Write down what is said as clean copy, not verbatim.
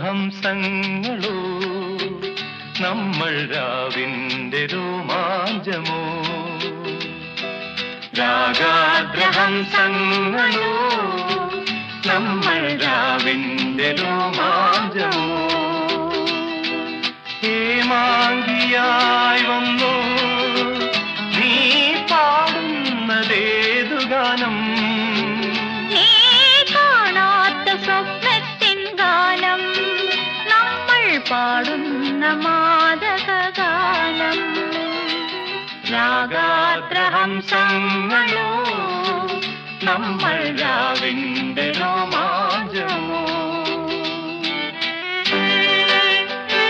രാഗാദ്രഹംസങ്ങളോ നമ്മൾ രാവിന്റെ രോമാഞ്ചമോ രാഗാദ്രഹംസങ്ങളോ നമ്മൾ രാവിന്റെ രോമാഞ്ചമോ ഹേമാംഗിയായി വന്നു നീ പാടുന്നതേതു ഗാനം നീ കാണാത്ത സ്വപ്നത്തിൻ ഗാനം നമ്മൾ പാടുന്ന മാദക ഗാനം രാഗാദ്രഹംസങ്ങളോ നമ്മൾ രാവിന്റെ രോമാഞ്ചമോ